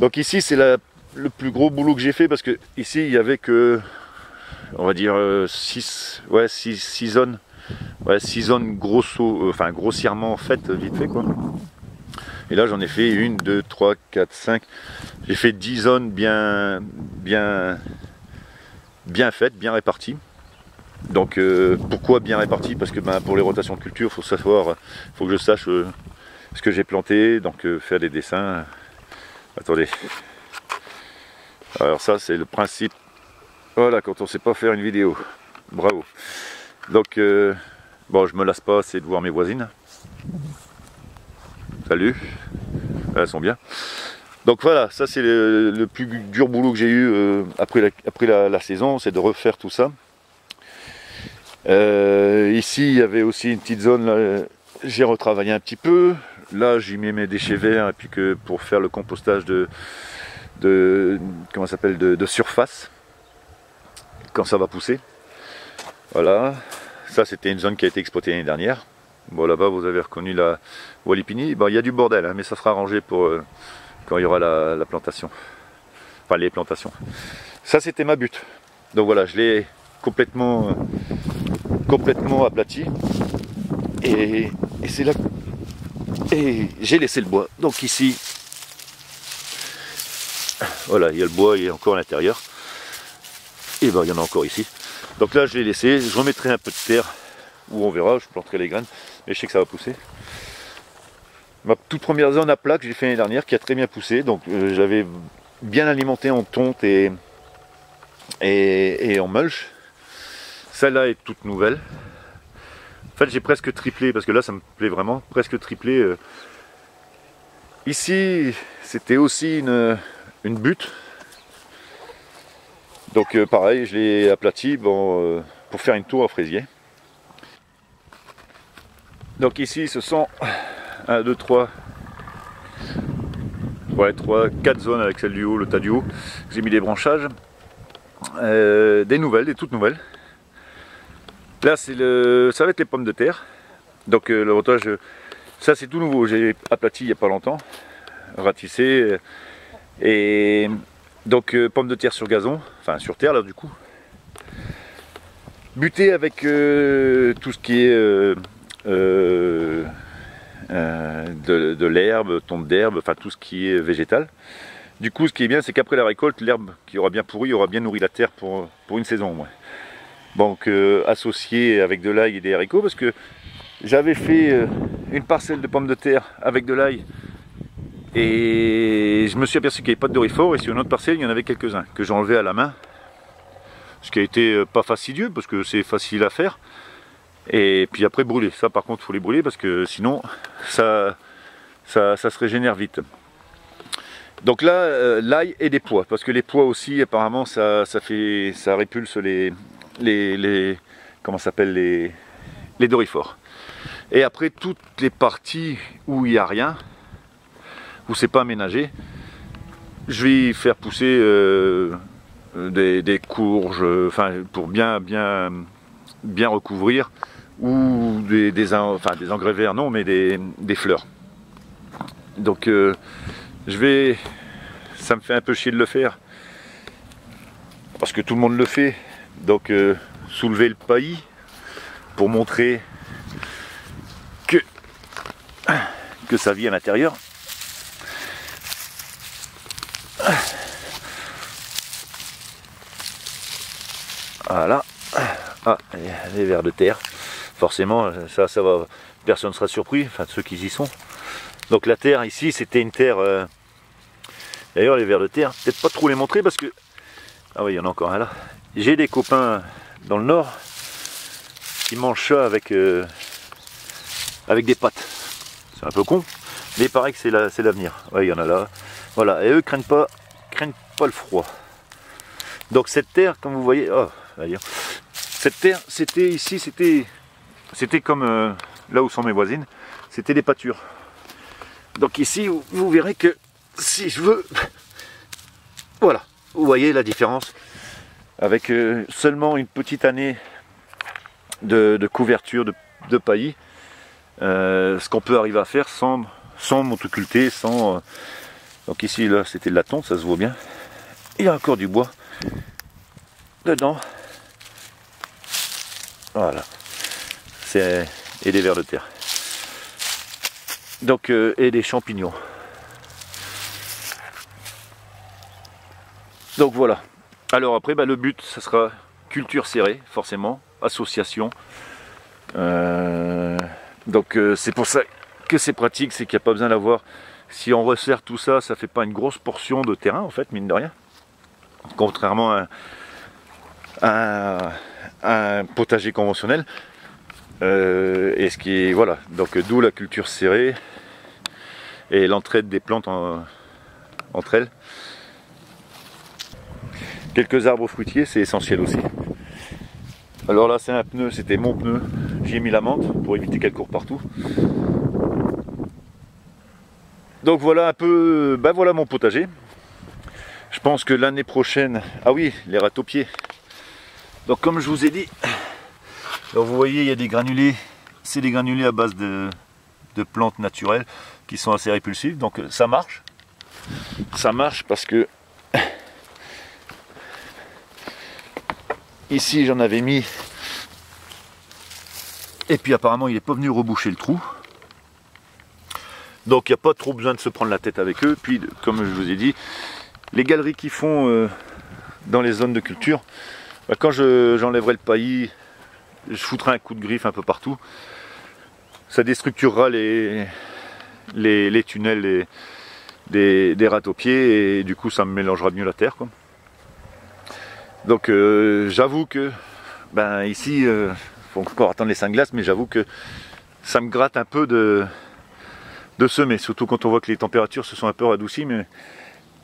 Donc ici c'est le plus gros boulot que j'ai fait parce que ici il y avait que, on va dire 6 zones. Ouais, 6 zones grossièrement faites, vite fait quoi. Et là j'en ai fait 1, 2, 3, 4, 5. J'ai fait 10 zones bien faites, bien réparties. Donc pourquoi bien réparties? Parce que pour les rotations de culture, il faut savoir, faut que je sache ce que j'ai planté, donc faire des dessins. Attendez. Alors ça c'est le principe. Voilà, quand on sait pas faire une vidéo. Bravo. Donc bon, je me lasse pas assez de voir mes voisines. Salut. Elles sont bien. Donc voilà, ça c'est le plus dur boulot que j'ai eu après la saison, c'est de refaire tout ça. Ici il y avait aussi une petite zone, là, j'ai retravaillé un petit peu. Là j'y mets mes déchets verts et puis que pour faire le compostage comment ça s'appelle, de surface quand ça va pousser. Voilà, ça c'était une zone qui a été exploitée l'année dernière. Bon, là-bas vous avez reconnu la Walipini. Bon, il y a du bordel hein, mais ça sera arrangé pour quand il y aura la plantation, enfin les plantations. Ça c'était ma butte, donc voilà, je l'ai complètement aplati et c'est là, et j'ai laissé le bois. Donc ici voilà, il y a le bois, il est encore à l'intérieur, et ben il y en a encore ici. Donc là je l'ai laissé, je remettrai un peu de terre où on verra, je planterai les graines, mais je sais que ça va pousser. Ma toute première zone à plat que j'ai fait l'année dernière qui a très bien poussé, donc j'avais bien alimenté en tonte et en mulch. Celle-là est toute nouvelle. En fait j'ai presque triplé, parce que là ça me plaît vraiment, presque triplé. Ici c'était aussi une butte. Donc pareil, je l'ai aplati pour faire une tour à fraisier. Donc ici ce sont 1, 2, 3, 4 zones avec celle du haut, le tas du haut. J'ai mis des branchages, des nouvelles, des toutes nouvelles. Là ça va être les pommes de terre. Donc le rotage, ça c'est tout nouveau, j'ai aplati il n'y a pas longtemps, ratissé. Et donc pommes de terre sur gazon, enfin sur terre là du coup. Buté avec tout ce qui est de l'herbe, tonte d'herbe, enfin tout ce qui est végétal. Du coup ce qui est bien c'est qu'après la récolte, l'herbe qui aura bien pourri aura bien nourri la terre pour une saison au moins. Donc associé avec de l'ail et des haricots, parce que j'avais fait une parcelle de pommes de terre avec de l'ail et je me suis aperçu qu'il n'y avait pas de dorifort, et sur une autre parcelle il y en avait quelques-uns que j'ai enlevés à la main, ce qui a été pas fastidieux parce que c'est facile à faire. Et puis après brûler, ça par contre il faut les brûler parce que sinon ça se régénère vite. Donc là l'ail et des pois, parce que les pois aussi apparemment ça répulse les comment s'appelle, les dorifores. Et après toutes les parties où il n'y a rien, où c'est pas aménagé, je vais faire pousser des courges, enfin pour bien recouvrir, ou des engrais verts, non, mais des fleurs. Donc ça me fait un peu chier de le faire parce que tout le monde le fait. Donc soulever le paillis pour montrer que ça vit à l'intérieur. Voilà. Ah, les vers de terre. Forcément, ça va, personne ne sera surpris, enfin ceux qui y sont. Donc la terre ici, c'était une terre. D'ailleurs, les vers de terre, peut-être pas trop les montrer parce que. Ah oui, il y en a encore un là. J'ai des copains dans le nord qui mangent ça avec des pâtes. C'est un peu con, mais il paraît que c'est l'avenir. Ouais, il y en a là. Voilà, et eux craignent pas le froid. Donc cette terre, comme vous voyez, oh, cette terre, c'était comme là où sont mes voisines, c'était des pâtures. Donc ici, vous verrez que si je veux, voilà, vous voyez la différence avec seulement une petite année de couverture de paillis, ce qu'on peut arriver à faire sans motoculter, sans Donc ici, là, c'était de la tonte, ça se voit bien. Il y a encore du bois dedans. Voilà. Et des vers de terre. Donc, et des champignons. Donc voilà. Alors après, le but, ça sera culture serrée, forcément, association. Donc c'est pour ça que c'est pratique, c'est qu'il n'y a pas besoin d'avoir... Si on resserre tout ça, ça fait pas une grosse portion de terrain, en fait, mine de rien. Contrairement à un potager conventionnel. Et ce qui est... Voilà, donc d'où la culture serrée et l'entraide des plantes entre elles. Quelques arbres fruitiers, c'est essentiel aussi. Alors là, c'est un pneu, c'était mon pneu. J'y ai mis la menthe pour éviter qu'elle court partout. Donc voilà un peu, voilà mon potager. Je pense que l'année prochaine... Ah oui, les râteaux-pieds. Donc comme je vous ai dit, alors vous voyez, il y a des granulés. C'est des granulés à base de plantes naturelles qui sont assez répulsives. Donc ça marche. Ça marche parce que ici j'en avais mis, et puis apparemment il n'est pas venu reboucher le trou, donc il n'y a pas trop besoin de se prendre la tête avec eux. Puis comme je vous ai dit, les galeries qu'ils font dans les zones de culture, quand j'enlèverai le paillis, je foutrai un coup de griffe un peu partout, ça déstructurera les tunnels des râteaux-pieds, et du coup ça me mélangera mieux la terre, quoi. Donc j'avoue que ici, faut encore attendre les 5 glaces, mais j'avoue que ça me gratte un peu de semer, surtout quand on voit que les températures se sont un peu radoucies, mais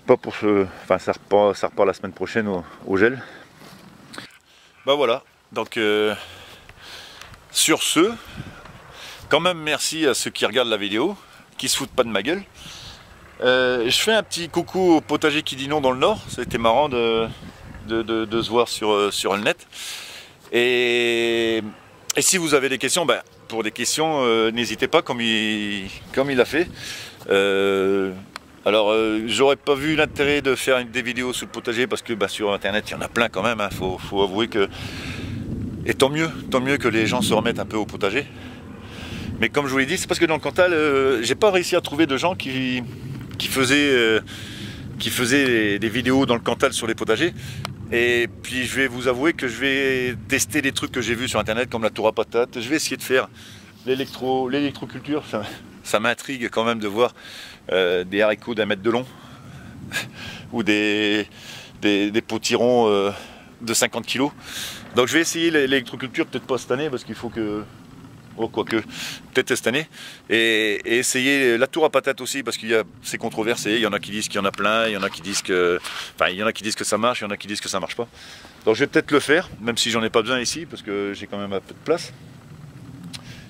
pas pour ce. Enfin, ça repart la semaine prochaine au gel. Voilà, donc sur ce, quand même merci à ceux qui regardent la vidéo, qui se foutent pas de ma gueule. Je fais un petit coucou au potager qui dit non dans le Nord, ça a été marrant de se voir sur le net. Et si vous avez des questions, pour des questions, n'hésitez pas, comme il a fait. Alors, j'aurais pas vu l'intérêt de faire des vidéos sur le potager, parce que sur internet il y en a plein quand même, hein, faut avouer que... Et tant mieux que les gens se remettent un peu au potager. Mais comme je vous l'ai dit, c'est parce que dans le Cantal, j'ai pas réussi à trouver de gens qui faisaient des vidéos dans le Cantal sur les potagers. Et puis je vais vous avouer que je vais tester des trucs que j'ai vus sur internet, comme la tour à patates. Je vais essayer de faire l'électroculture. Ça m'intrigue quand même de voir des haricots d'1 mètre de long ou des potirons de 50 kg. Donc je vais essayer l'électroculture, peut-être pas cette année, parce qu'il faut que... Oh, quoique, peut-être cette année. Et essayer la tour à patates aussi, parce qu'il y a c'est controversé. Il y en a qui disent qu'il y en a plein, il y en a qui disent que... Enfin, il y en a qui disent que ça marche, il y en a qui disent que ça marche pas. Donc je vais peut-être le faire, même si j'en ai pas besoin ici, parce que j'ai quand même un peu de place.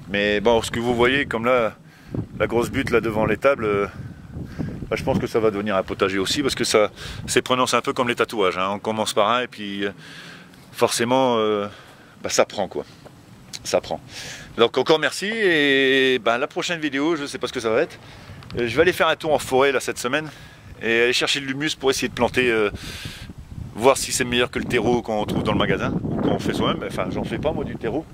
Mais bon, ce que vous voyez, comme là, la grosse butte là devant l'étable, je pense que ça va devenir un potager aussi, parce que ça, c'est prenant, c'est un peu comme les tatouages, hein. On commence par un, et puis forcément, ça prend, quoi. Ça prend. Donc encore merci, et la prochaine vidéo, je ne sais pas ce que ça va être. Je vais aller faire un tour en forêt là cette semaine, et aller chercher de l'humus pour essayer de planter, voir si c'est meilleur que le terreau qu'on trouve dans le magasin, ou qu'on fait soi-même. Enfin, j'en fais pas moi du terreau.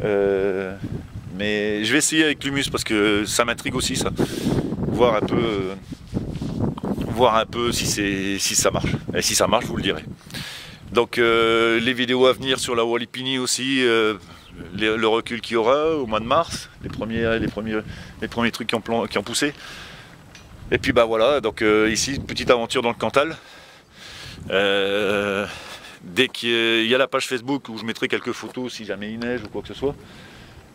Mais je vais essayer avec l'humus, parce que ça m'intrigue aussi, ça. Voir un peu si ça marche. Et si ça marche, je vous le dirai. Donc les vidéos à venir sur la Walipini aussi, le recul qu'il y aura au mois de mars, les premiers trucs qui ont poussé. Et puis voilà, donc ici, une petite aventure dans le Cantal. Dès qu'il y a la page Facebook où je mettrai quelques photos si jamais il neige ou quoi que ce soit.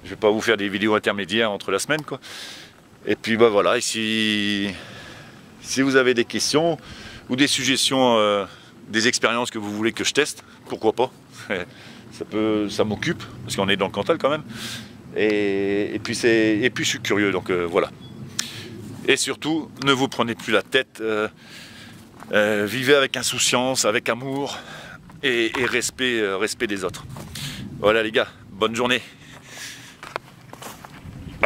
Je vais pas vous faire des vidéos intermédiaires entre la semaine, quoi. Et puis voilà, ici, si vous avez des questions ou des suggestions, des expériences que vous voulez que je teste, pourquoi pas. Ça m'occupe, parce qu'on est dans le Cantal quand même. Et puis je suis curieux, donc voilà. Et surtout, ne vous prenez plus la tête, vivez avec insouciance, avec amour et respect des autres. Voilà les gars, bonne journée.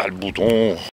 Le bouton.